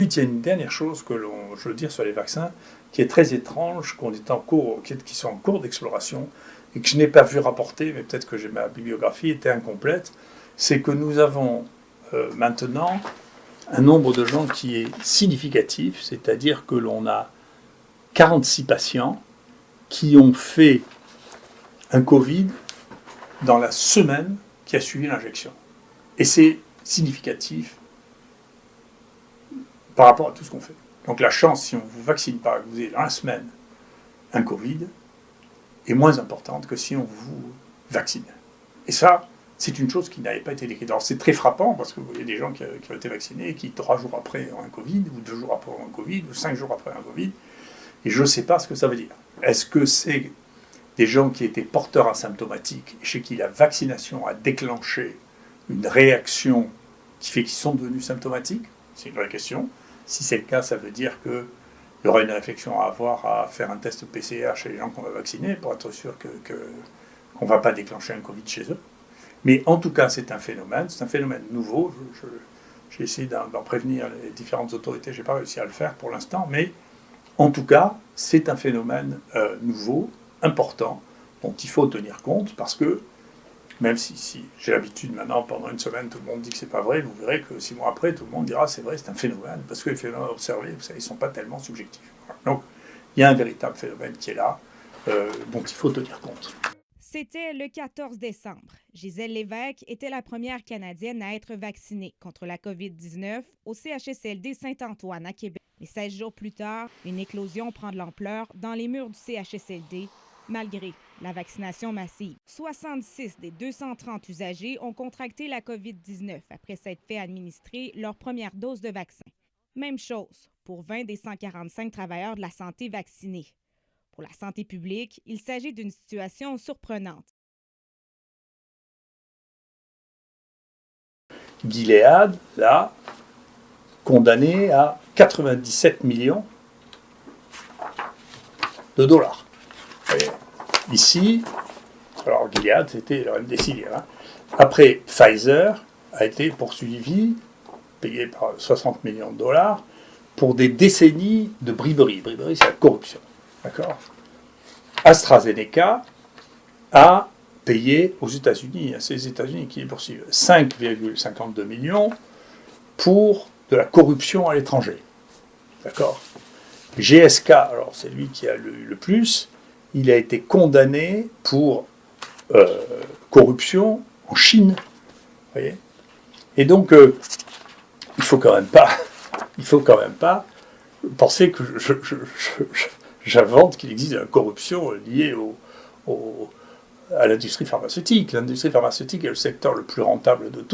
Il y a une dernière chose je veux dire sur les vaccins, qui est très étrange, qui sont en cours d'exploration, et que je n'ai pas vu rapporter, mais peut-être que ma bibliographie était incomplète, c'est que nous avons maintenant un nombre de gens qui est significatif, c'est-à-dire que l'on a 46 patients qui ont fait un Covid dans la semaine qui a suivi l'injection. Et c'est significatif par rapport à tout ce qu'on fait. Donc la chance, si on ne vous vaccine pas, que vous ayez dans la semaine un Covid, est moins importante que si on vous vaccine. Et ça, c'est une chose qui n'avait pas été décrite. Alors c'est très frappant, parce que vous voyez des gens qui ont été vaccinés et qui 3 jours après ont un Covid, ou 2 jours après ont un Covid, ou 5 jours après ont un Covid, et je ne sais pas ce que ça veut dire. Est-ce que c'est des gens qui étaient porteurs asymptomatiques, et chez qui la vaccination a déclenché une réaction qui fait qu'ils sont devenus symptomatiques? C'est une vraie question. Si c'est le cas, ça veut dire qu'il y aura une réflexion à avoir à faire un test PCR chez les gens qu'on va vacciner pour être sûr qu'on ne va pas déclencher un Covid chez eux. Mais en tout cas, c'est un phénomène nouveau. J'ai essayé d'en prévenir les différentes autorités, je n'ai pas réussi à le faire pour l'instant, mais en tout cas, c'est un phénomène nouveau, important, dont il faut tenir compte, parce que même si j'ai l'habitude maintenant, pendant une semaine, tout le monde dit que c'est pas vrai, vous verrez que 6 mois après, tout le monde dira c'est vrai, c'est un phénomène, parce que les phénomènes observés, vous savez, ils ne sont pas tellement subjectifs. Voilà. Donc, il y a un véritable phénomène qui est là, dont il faut tenir compte. C'était le 14 décembre. Gisèle Lévesque était la première Canadienne à être vaccinée contre la COVID-19 au CHSLD Saint-Antoine à Québec. Mais 16 jours plus tard, une éclosion prend de l'ampleur dans les murs du CHSLD, malgré la vaccination massive. 66 des 230 usagers ont contracté la COVID-19 après s'être fait administrer leur première dose de vaccin. Même chose pour 20 des 145 travailleurs de la santé vaccinés. Pour la santé publique, il s'agit d'une situation surprenante. Gilead, là, condamné à 97 millions de dollars. Et ici, alors Gilead, c'était le remdesivir. Après, Pfizer a été poursuivi, payé par 60 millions de dollars, pour des décennies de briberie. Briberie, c'est la corruption. D'accord ? AstraZeneca a payé aux États-Unis, c'est les États-Unis qui les poursuivent, 5,52 millions pour de la corruption à l'étranger. D'accord ? GSK, alors c'est lui qui a eu le plus, il a été condamné pour corruption en Chine. Vous voyez ? Et donc, il faut quand même pas penser que j'invente qu'il existe de la corruption liée à l'industrie pharmaceutique. L'industrie pharmaceutique est le secteur le plus rentable de tous.